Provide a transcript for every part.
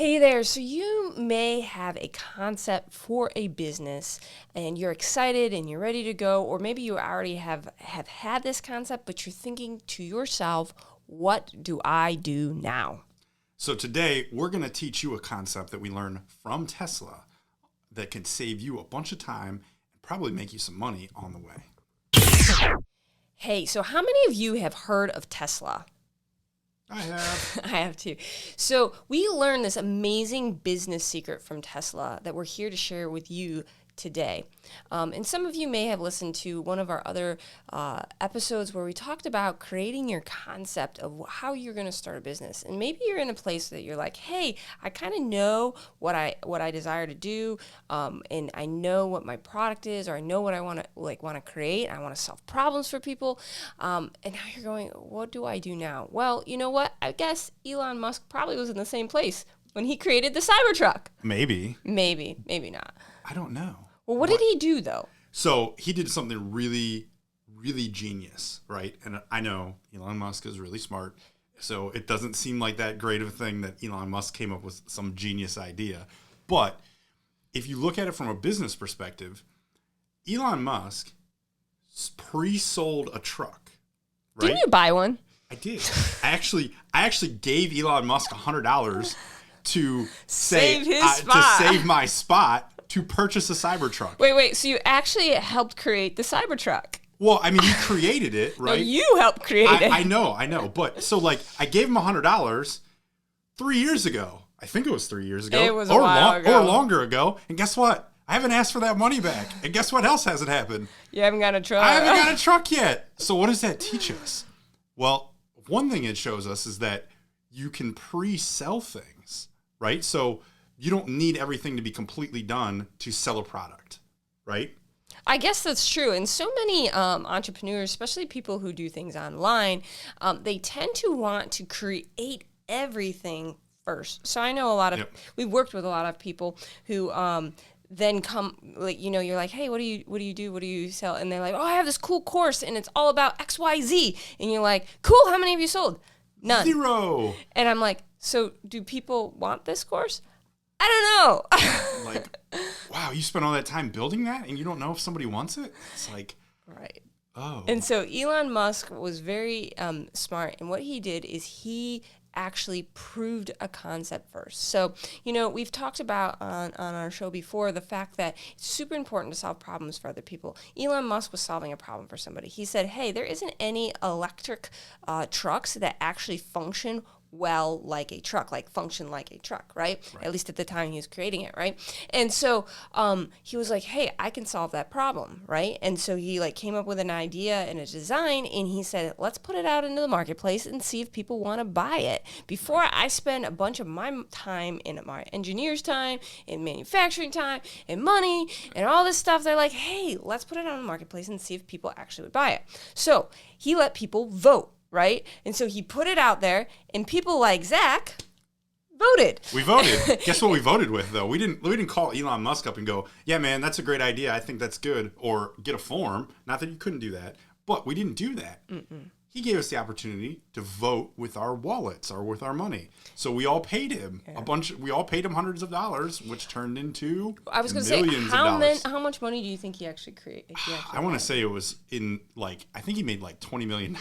Hey there, so you may have a concept for a business and you're excited and you're ready to go, or maybe you already have had this concept, but you're thinking to yourself, what do I do now? So today we're going to teach you a concept that we learned from Tesla that can save you a bunch of time and probably make you some money on the way. Hey, so how many of you have heard of Tesla? I have. I have too. So we learned this amazing business secret from Tesla that we're here to share with you today. And some of you may have listened to one of our other episodes where we talked about creating your concept of how you're going to start a business. And maybe you're in a place that you're like, hey, I kind of know what I desire to do, and I know what my product is, or I know what I want to create. I want to solve problems for people. And now you're going, what do I do now? Well, you know what? I guess Elon Musk probably was in the same place when he created the Cybertruck. Maybe Not. I don't know. Well, what did he do, though? So he did something really, really genius, right? And I know Elon Musk is really smart, so it doesn't seem like that great of a thing that Elon Musk came up with some genius idea. But if you look at it from a business perspective, Elon Musk pre-sold a truck, right? Didn't you buy one? I did. I actually gave Elon Musk $100 to Save his to spot. save my spot to purchase a Cybertruck. Wait. So you actually helped create the Cybertruck? Well, I mean, he created it, right? No, you helped create it. I know. But so, like, I gave him $100 3 years ago. I think it was 3 years ago. It was a while ago. Or longer ago. And guess what? I haven't asked for that money back. And guess what else hasn't happened? You haven't got a truck. I haven't got a truck yet. So what does that teach us? Well, one thing it shows us is that you can pre-sell things, right? So you don't need everything to be completely done to sell a product, right? I guess that's true. And so many entrepreneurs, especially people who do things online, they tend to want to create everything first. So I know we've worked with a lot of people who then come, like, you're like, hey, what do you do? What do you sell? And they're like, oh, I have this cool course and it's all about XYZ. And you're like, cool, how many have you sold? None. 0. And I'm like, so do people want this course? I don't know. Like, wow, you spent all that time building that and you don't know if somebody wants it? It's like, right. Oh. And so Elon Musk was very smart. And what he did is he actually proved a concept first. So, we've talked about on our show before the fact that it's super important to solve problems for other people. Elon Musk was solving a problem for somebody. He said, hey, there isn't any electric trucks that actually function like a truck, right? At least at the time he was creating it, right? And so he was like, hey, I can solve that problem, right? And so he came up with an idea and a design, and he said, let's put it out into the marketplace and see if people want to buy it. Before I spend a bunch of my time and my engineers' time and manufacturing time and money and all this stuff, they're like, hey, let's put it out in the marketplace and see if people actually would buy it. So he let people vote. Right? And so he put it out there, and people like Zach voted. We voted. Guess what we voted with, though? We didn't call Elon Musk up and go, yeah, man, that's a great idea. I think that's good. Or get a form. Not that you couldn't do that. But we didn't do that. Mm-mm. He gave us the opportunity to vote with our wallets or with our money. So we all paid him we all paid him hundreds of dollars, which turned into I was going to say, how much money do you think he actually created? I want to say it was I think he made like $20 million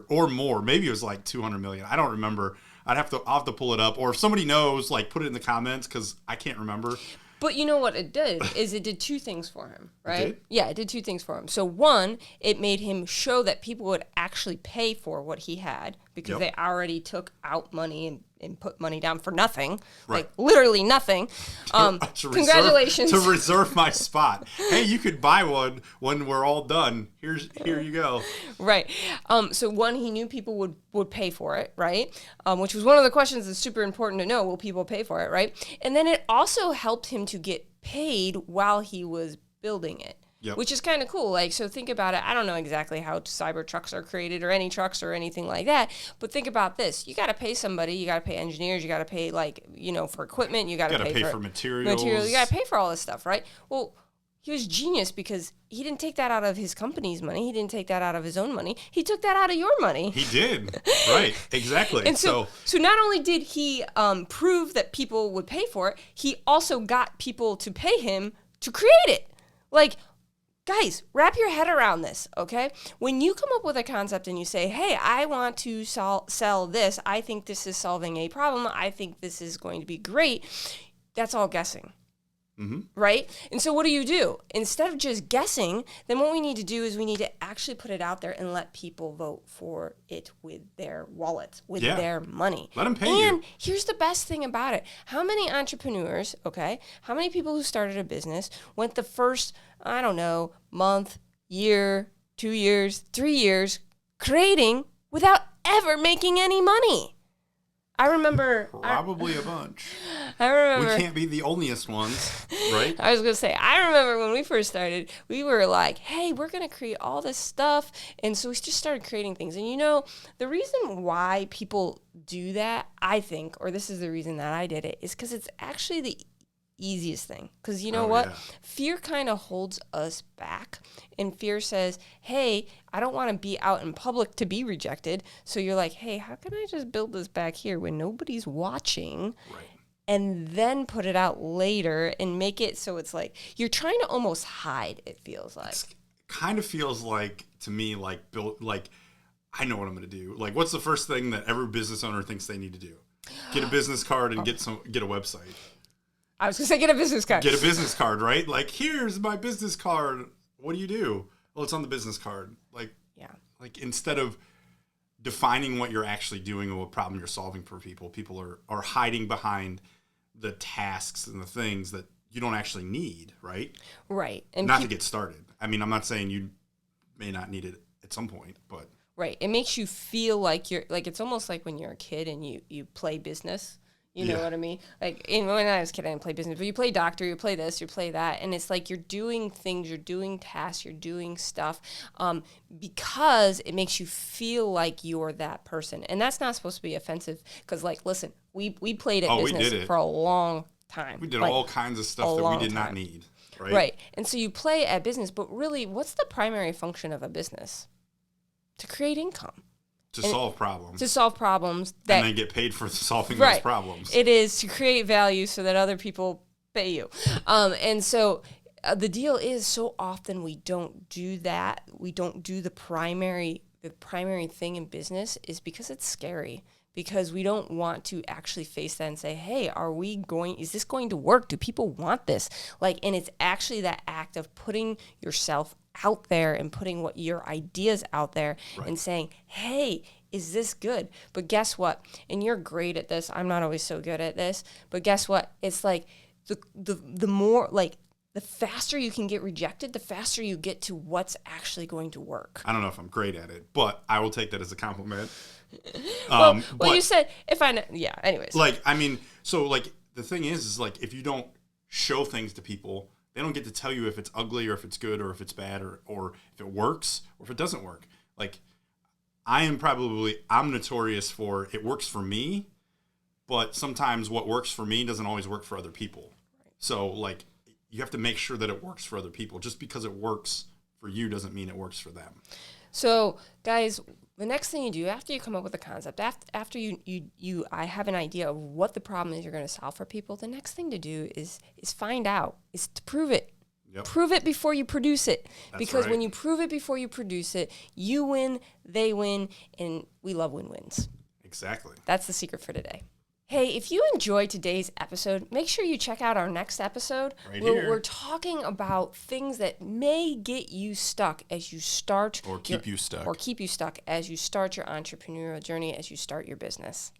or more. Maybe it was like $200 million. I don't remember. I'll have to pull it up. Or if somebody knows, put it in the comments because I can't remember. But you know what it did is it did two things for him, right? Yeah, it did two things for him. So one, it made him show that people would actually pay for what he had because they already took out money and put money down for nothing, like literally nothing. Congratulations. To reserve my spot. Hey, you could buy one when we're all done. Here you go. Right. So one, he knew people would pay for it, right? Which was one of the questions that's super important to know. Will people pay for it, right? And then it also helped him to get paid while he was building it. Yep. Which is kind of cool. So think about it. I don't know exactly how Cybertrucks are created or any trucks or anything like that. But think about this. You got to pay somebody. You got to pay engineers. You got to pay for equipment. You got to pay for materials. You got to pay for all this stuff, right? Well, he was genius because he didn't take that out of his company's money. He didn't take that out of his own money. He took that out of your money. He did. Right. Exactly. And so not only did he prove that people would pay for it, he also got people to pay him to create it. Like, guys, wrap your head around this, okay? When you come up with a concept and you say, hey, I want to sell this. I think this is solving a problem. I think this is going to be great. That's all guessing. Mm-hmm. Right? And so what do? Instead of just guessing, then what we need to do is we need to actually put it out there and let people vote for it with their wallets, with their money. Let them pay you. And here's the best thing about it. How many entrepreneurs, okay, how many people who started a business went the first, I don't know, month, year, 2 years, 3 years creating without ever making any money? I remember... Probably a bunch. I remember... We can't be the onlyest ones, right? I was going to say, I remember when we first started, we were like, hey, we're going to create all this stuff. And so we just started creating things. And you know, the reason why people do that, I think, or this is the reason that I did it, is because it's actually the easiest thing. Because you know what? Yeah. Fear kind of holds us back. And fear says, hey, I don't want to be out in public to be rejected. So you're like, hey, how can I just build this back here when nobody's watching? Right. And then put it out later and make it so it's like you're trying to almost hide, it feels like. It kind of feels like, to me, like I know what I'm going to do. Like, what's the first thing that every business owner thinks they need to do? Get a business card and get a website. I was going to say get a business card. Get a business card, right? Like, here's my business card. What do? Well, it's on the business card. Like instead of defining what you're actually doing or what problem you're solving for people are hiding behind the tasks and the things that you don't actually need, right? Right. And not to get started. I mean, I'm not saying you may not need it at some point, but... Right. It makes you feel like you're... Like, it's almost like when you're a kid and you play business. You know what I mean? Like, when I was a kid, I didn't play business. But you play doctor, you play this, you play that. And it's like you're doing things, you're doing tasks, you're doing stuff because it makes you feel like you're that person. And that's not supposed to be offensive because, like, listen, we played at business for a long time. We did all kinds of stuff that we did not need, right? Right. And so you play at business, but really, what's the primary function of a business? To create income. To solve problems. To solve problems. And then get paid for solving those problems. It is to create value so that other people pay you. And so the deal is so often we don't do that. We don't do the primary thing in business is because it's scary. Because we don't want to actually face that and say, hey, is this going to work? Do people want this? And it's actually that act of putting yourself out there and putting your ideas out there and saying, hey, is this good? But guess what? And you're great at this. I'm not always so good at this. But guess what? It's like the more, like, the faster you can get rejected, the faster you get to what's actually going to work. I don't know if I'm great at it, but I will take that as a compliment. Well, you said anyways. The thing is if you don't show things to people, they don't get to tell you if it's ugly or if it's good or if it's bad or if it works or if it doesn't work. Like, I'm notorious for it works for me, but sometimes what works for me doesn't always work for other people. Right. So, you have to make sure that it works for other people. Just because it works for you doesn't mean it works for them. So, guys, the next thing you do after you come up with a concept, after I have an idea of what the problem is you're going to solve for people, the next thing to do is find out, is to prove it. Yep. Prove it before you produce it. Because when you prove it before you produce it, you win, they win, and we love win-wins. Exactly. That's the secret for today. Hey, if you enjoyed today's episode, make sure you check out our next episode. We're talking about things that may get you stuck as you start. Or keep you stuck as you start your entrepreneurial journey, as you start your business.